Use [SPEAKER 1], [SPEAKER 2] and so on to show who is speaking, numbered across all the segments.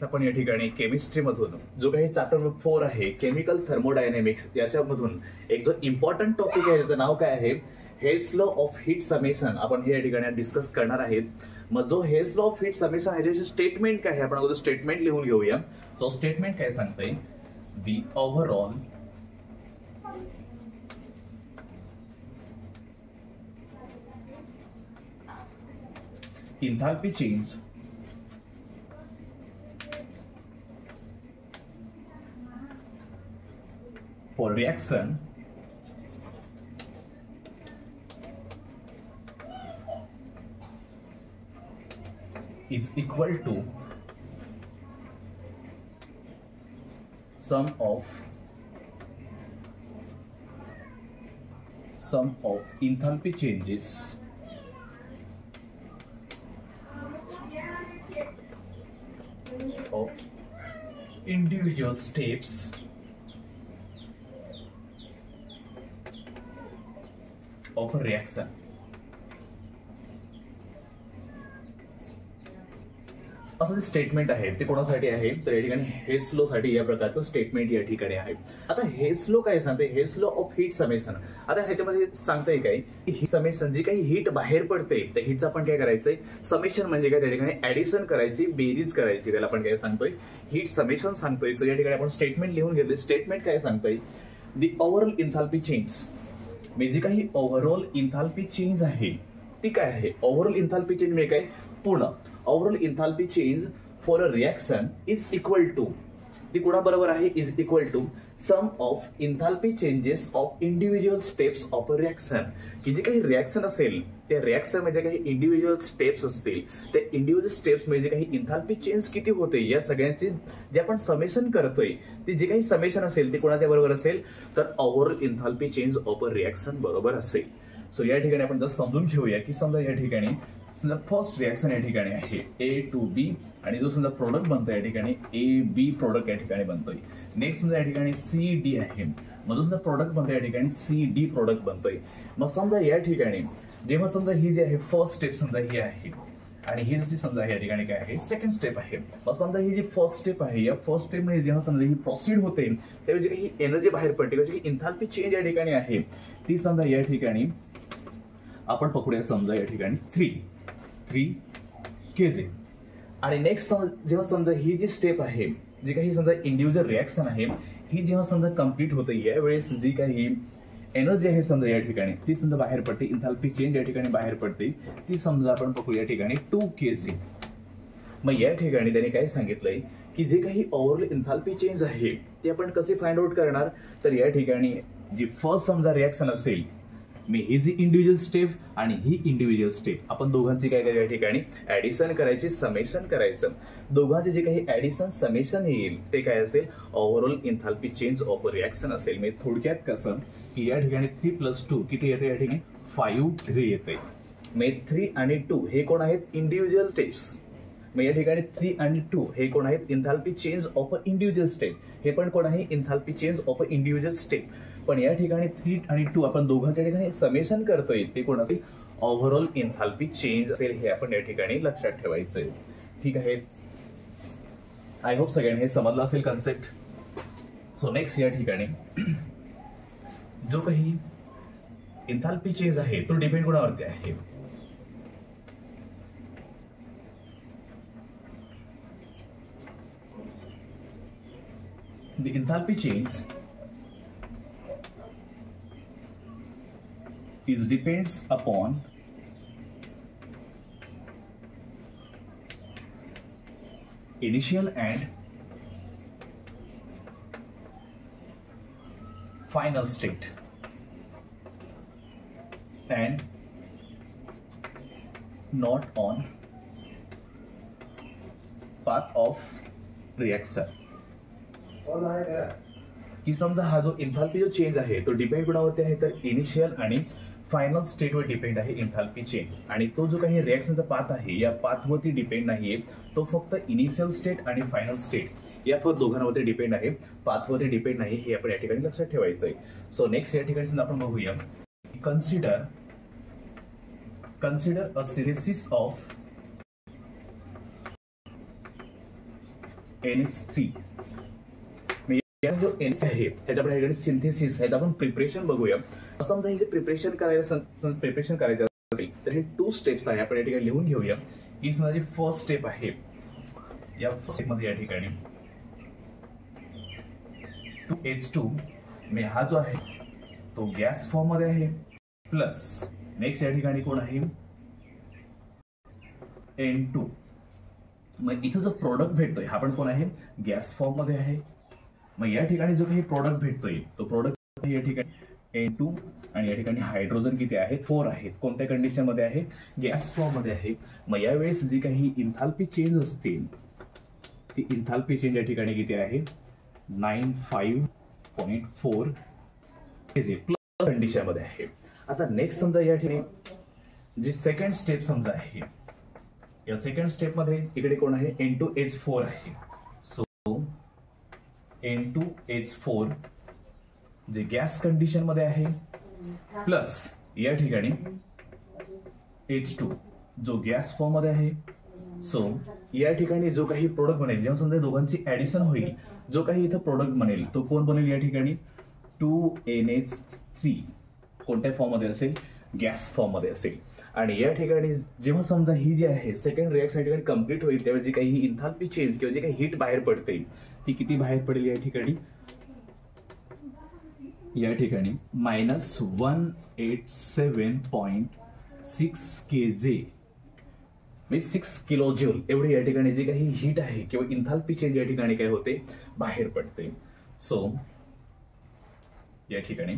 [SPEAKER 1] आपण या ठिकाणी केमिस्ट्री मधून जो काही चॅप्टर नंबर 4 आहे केमिकल थर्मोडायनेमिक्स याच्यामधून एक जो इम्पॉर्टंट टॉपिक आहे त्याचं नाव काय आहे हेस लॉ ऑफ हीट समेशन आपण हे या ठिकाणी डिस्कस करणार आहेत। मग जो हेस लॉ ऑफ हीट समेशन आहे त्याचे स्टेटमेंट काय आहे आपण अगोदर स्टेटमेंट लिहून घेऊया। सो स्टेटमेंट काय सांगतंय the overall enthalpy change for reaction is equal to sum of enthalpy changes of individual steps of a reaction। असं जे स्टेटमेंट आहे ते कोणासाठी आहे तर या ठिकाणी हेस लॉ साठी या प्रकारचं स्टेटमेंट या ठिकाणी आहे। आता हेस लॉ काय सांगते हेस लॉ ऑफ हीट समेशन आता ह्याच्यामध्ये सांगताय काय की ही समेशन जी काही हीट बाहेर पडते त्या हीटचं आपण काय करायचंय समेशन म्हणजे काय त्या ठिकाणी ऍडिशन करायची बेरीज करायची त्याला आपण काय सांगतोय हीट समेशन सांगतोय। सो या ठिकाणी आपण स्टेटमेंट लिहून घेतले। स्टेटमेंट काय सांगतोय दी ओव्हरऑल एन्थाल्पी चेंज म्हणजे जी काही ओव्हरऑल एन्थाल्पी चेंज आहे ती काय आहे ओव्हरऑल एन्थाल्पी चेंज म्हणजे काय पूर्ण overall enthalpy change for a reaction is equal to ती कोणा बरोबर आहे is equal to sum of enthalpy changes of individual steps of a reaction की जी काही रिएक्शन असेल त्या रिएक्शन मध्ये काही इंडिव्हिज्युअल स्टेप्स असतील त्या इंडिव्हिज्युअल स्टेप्स मध्ये काही एन्थाल्पी चेंज किती होते या सगळ्यांची जे आपण समेशन करतोय ती जे काही समेशन असेल ते कोणाच्या बरोबर असेल तर overall enthalpy change of a reaction बरोबर असेल। सो या ठिकाणी आपण जर समजून घेऊया की समजा या ठिकाणी फर्स्ट रिएक्शन या ठिकाणी आहे ए टू बी आणि जो समजा प्रोडक्ट बनतोय या ठिकाणी ए बी प्रोडक्ट या ठिकाणी बनतोय। नेक्स्ट समजा या ठिकाणी सी डी आहे मग जो समजा प्रोडक्ट बनतोय या ठिकाणी सी डी प्रोडक्ट बनतोय। मग समजा या ठिकाणी जेव्हा समजा ही जी आहे फर्स्ट स्टेप समजा ही आहे आणि ही जशी समजा या ठिकाणी काय आहे सेकंड स्टेप आहे। मग समजा ही जी फर्स्ट स्टेप आहे या फर्स्ट स्टेप मध्ये जेव्हा समजा ही प्रोसीड होते त्यावेळी जी काही एनर्जी बाहेर पडते म्हणजे एन्थाल्पी चेंज या ठिकाणी आहे ती समजा या ठिकाणी आपण पकडूया समजा या ठिकाणी 3 kg आणि नेक्स्ट जेव्हा समजा ही जी स्टेप आहे जी काही समजा इंडिव्हिज्युअल रिएक्शन आहे ही जेव्हा समजा कंप्लीट होते यावेळेस जी काही एनर्जी आहे समजा या ठिकाणी ती समजा बाहेर पडते एन्थाल्पी चेंज या ठिकाणी बाहेर पडते ती समजा आपण बघू या ठिकाणी 2 kg। मग या ठिकाणी त्याने काय सांगितलंय की जे काही ओव्हरऑल एन्थाल्पी चेंज आहे ते आपण कसे फाइंड आउट करणार तर या ठिकाणी जी फर्स्ट समजा रिएक्शन असेल मी ही जी इंडिव्हिज्युअल स्टेप आणि ही इंडिव्हिज्युअल स्टेप आपण दोघांची काय करायची या ठिकाणी ऍडिशन करायची समेशन करायचं दोघांचे जे काही ऍडिशन समेशन येईल ते काय असेल overall enthalpy change of reaction असेल। म्हणजे थोडक्यात कसं की या ठिकाणी 3 + 2 किती येते या ठिकाणी 5 जे येते। म्हणजे 3 आणि 2 हे कोण आहेत इंडिव्हिज्युअल स्टेप्स मग या ठिकाणी 3 आणि 2 हे कोण आहेत enthalpy change of a individual step हे पण कोण आहे enthalpy change of a individual step. पण या ठिकाणी 3 आणि 2 आपण दोघांच्या ठिकाणी समेशन करतोय ते कोण असेल ओव्हरऑल एन्थाल्पी चेंज असेल हे आपण या ठिकाणी लक्षात ठेवायचंय। ठीक आहे आय होप सगळ्यांनी हे समजलं असेल कन्सेप्ट। सो नेक्स्ट या ठिकाणी जो काही एन्थाल्पी चेंज आहे तो डिपेंड कोणावरती आहे the enthalpy change is depends upon initial and final state and not on path of reaction। की समजा हा जो एन्थाल्पी जो चेंज आहे तो डिपेंड कोणावरती आहे तर इनिशियल आणि फायनल स्टेटवर डिपेंड आहे एन्थाल्पी चेंज आणि तो जो काही रिएक्शनचा पाथ आहे या पाथवरती डिपेंड नाहीये तो फक्त इनिशियल स्टेट आणि फायनल स्टेट या फक्त दोघांवरती डिपेंड आहे पाथवरती डिपेंड नाही हे आपण या ठिकाणी लक्षात ठेवायचं आहे। सो नेक्स्ट या ठिकाणी आपण बघूया consider a series of NH3 जो NH आहे ह्याच्याकडे सिंथेसिस ह्याचं आपण प्रिपरेशन बघूया. समजा हे जे प्रिपरेशन करायचं असेल तर हे 2 स्टेप्स आहे, आपण या ठिकाणी लिहून घेऊया. ही माझी फर्स्ट स्टेप आहे. या फर्स्ट स्टेप मध्ये या ठिकाणी 2H2 मी हा जो आहे तो गॅस फॉर्म मध्ये आहे, प्लस नेक्स्ट या ठिकाणी कोण आहे N2. मग इथं जो प्रोडक्ट भेटतोय हा पण कोण आहे गॅस फॉर्म मध्ये आहे. मग या ठिकाणी जो काही प्रोडक्ट भेटतोय तो प्रोडक्ट या ठिकाणी N2 आणि या ठिकाणी हायड्रोजन किती आहेत 4 आहेत. कोणत्या कंडिशन मध्ये आहे गॅस फॉर्म मध्ये आहे. मग यावेळेस जी काही इंथाल्पी चेंज असतील ती इंथाल्पी चेंज या ठिकाणी किती आहे 95.4 प्लस कंडिशन मध्ये आहे. आता नेक्स्ट समजा या ठिकाणी जी सेकंड स्टेप समजा आहे, या सेकंड स्टेप मध्ये इकडे कोण आहे N2H4 आहे. सो N2H4 जे गॅस कंडिशन मध्ये आहे, प्लस या ठिकाणी H2 जो गॅस फॉर्म मध्ये आहे. सो या ठिकाणी जो काही प्रोडक्ट बनेल, जेव्हा समजा दोघांची ऍडिशन होईल, जो काही इथं प्रोडक्ट बनेल तो कोण बनेल या ठिकाणी 2NH3 कोणत्या फॉर्म मध्ये असेल गॅस फॉर्म मध्ये असेल. आणि या ठिकाणी जेव्हा समजा ही जी आहे सेकंड रिएक्शन या ठिकाणी कम्प्लीट होईल त्यावेळी जी काही इंथाल्पी चेंज किंवा जी काही हीट बाहेर पडते ती किती बाहेर पडेल या ठिकाणी -187.6 kJ म्हणजे 6 किलो जूल एवढी या ठिकाणी जी काही हीट आहे किंवा इंथाल्पी चेंज या ठिकाणी काय होते बाहेर पडते. सो या ठिकाणी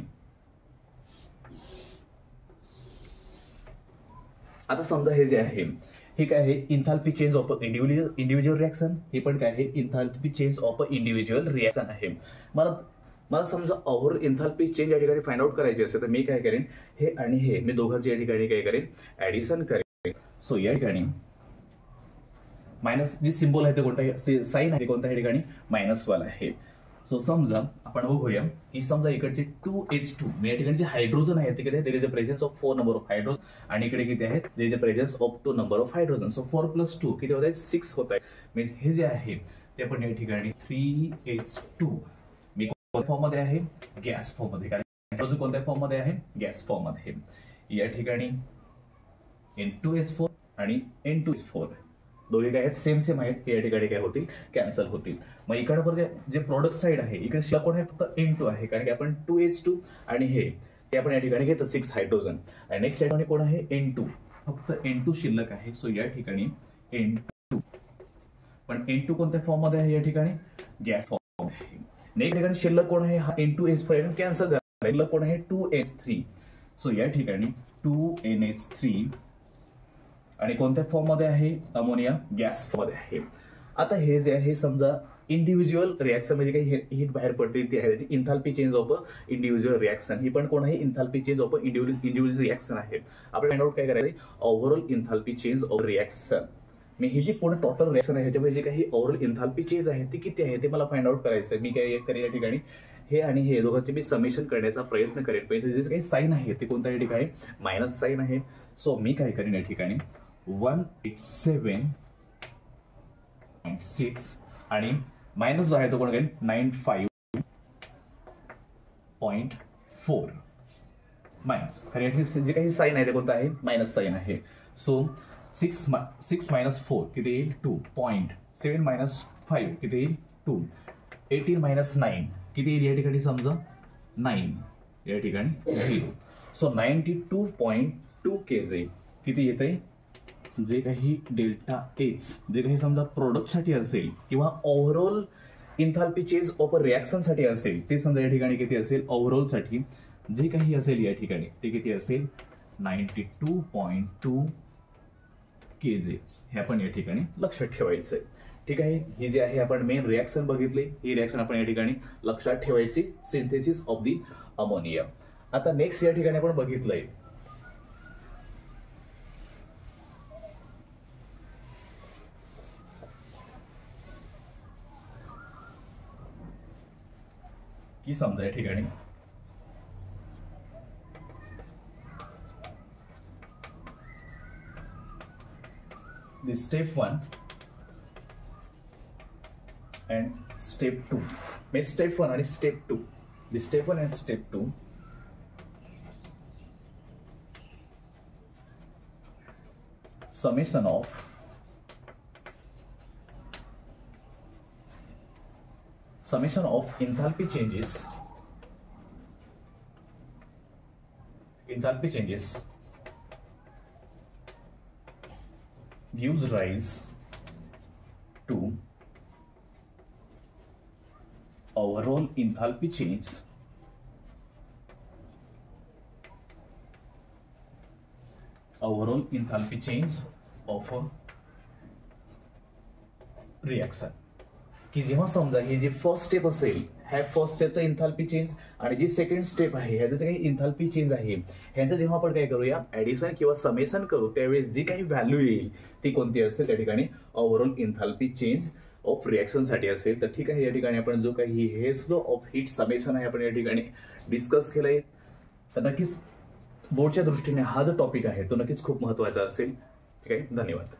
[SPEAKER 1] आता समजा हे जे आहे हे काय आहे enthalpy change of individual reaction. हे पण काय आहे enthalpy change of individual reaction आहे. मला समजा ओव्हरऑल इंथाल्पी चेंज या ठिकाणी फाइंड आउट करायची असेल तर मी काय करेन हे आणि हे मी दोघांची या ठिकाणी काय करेन ऍडिशन करेन. सो या ठिकाणी मायनस जी सिम्बॉल आहे ते कोणता साइन आहे कोणत्या ठिकाणी -1 आहे. सो समजा आपण बघूया की समजा इकडचे 2H2 या ठिकाणी जे हायड्रोजन आहे ते किती आहे there is a presence of 4 number of hydrogen आणि इकडे किती आहे there is a presence of 2 number of hydrogen. So 4 + 2 किती होत आहे 6 होत आहे. म्हणजे हे जे आहे ते आपण या ठिकाणी 3H2 मी कोणत्या फॉर्म मध्ये आहे गॅस फॉर्म मध्ये, कारण हायड्रोजन कोणत्या फॉर्म मध्ये आहे गॅस फॉर्म मध्ये. या ठिकाणी N2H4 आणि N2H4 दोघे काय आहेत सेम आहेत. या ठिकाणी काय होतील कॅन्सल होतील. मग इकडे परत जे प्रोडक्ट साइड आहे इकडे शिल्लक कोण आहे फक्त N2 आहे, कारण की आपण 2H2 आणि हे आपण या ठिकाणी घेतो 6 हायड्रोजन. आणि नेक्स्ट ठिकाणी कोण आहे N2 फक्त N2 शिल्लक आहे. सो या ठिकाणी N2 पण N2 कोणत्या फॉर्म मध्ये आहे या ठिकाणी गॅस फॉर्म मध्ये. नेक्स्ट ठिकाणी शिल्लक कोण आहे हा N2H4 कॅन्सल झाला. शिल्लक कोण आहे 2H3. सो या ठिकाणी 2NH3 आणि कोणत्या फॉर्म मध्ये आहे अमोनिया गॅस फॉर्म मध्ये आहे. आता हे जे आहे समजा इंडिव्हिज्युअल रिएक्शन म्हणजे काही हीट बाहेर पडते ती आहे enthalpy change of individual reaction. ही पण कोण आहे enthalpy change of individual reaction आहे. आपण फाइंड आउट काय करायचं overall enthalpy change of reaction. मी ही जी पूर्ण टोटल रिएक्शन आहे ह्याच्यामध्ये जी काही ओव्हरऑल इंथाल्पी चेंज आहे ती किती आहे ते मला फाइंड आउट करायचं आहे. मी काय करेन या ठिकाणी हे आणि हे दोघांचे मी समेशन करण्याचा प्रयत्न करेन. पण जे काही साइन आहे ते कोणत्या या ठिकाणी मायनस साइन आहे. सो मी काय करेन या ठिकाणी 187.6 आणि मायनस जो आहे तो कोण करेन 95.4 मायनस, कारण जे काही साइन आहे ते कोणतं आहे मायनस साइन आहे. सो 6 - 4 किती येईल 2.7 - 5 किती येईल 2. 18 - 9 किती येईल या ठिकाणी समजा 9 या ठिकाणी 0. सो 92.2 kJ किती येते जे काही डेल्टा एच जे काही समजा प्रोडक्ट साठी असेल किंवा overall enthalpy change of reaction साठी असेल ते समजा या ठिकाणी किती असेल ओव्हरऑल साठी जे काही असेल या ठिकाणी ते किती असेल 92.2 kJ. हे आपण या ठिकाणी लक्षात ठेवायचंय. ठीक आहे. ही जी आहे आपण मेन रिएक्शन बघितली. ही रिएक्शन आपण या ठिकाणी लक्षात ठेवायची सिंथेसिस ऑफ दी अमोनिया. आता नेक्स्ट या ठिकाणी आपण बघितलंय की समजा या ठिकाणी स्टेप 1 अँड स्टेप 2 म्हणजे स्टेप 1 आणि step 2. The step 1 and step 2 summation of enthalpy changes gives rise to overall enthalpy change of a reaction. की जेव्हा समजा ही जी फर्स्ट स्टेप असेल, ह्या फर्स्ट स्टेपचा इंथाल्पी चेंज आणि जी सेकंड स्टेप आहे ह्याचं जे काही इंथाल्पी चेंज आहे ह्यांचं जेव्हा आपण काय करूया ऍडिशन किंवा समेशन करू त्यावेळेस जी काही व्हॅल्यू येईल ती कोणती असेल त्या ठिकाणी overall enthalpy change of reaction साठी असेल. तर ठीक आहे, या ठिकाणी आपण जो काही हेस लॉ ऑफ हीट समेशन आहे आपण या ठिकाणी डिस्कस केलंय. तर नक्कीच बोर्डच्या दृष्टीने हा जो टॉपिक आहे तो नक्कीच खूप महत्वाचा असेल. ठीक आहे, धन्यवाद.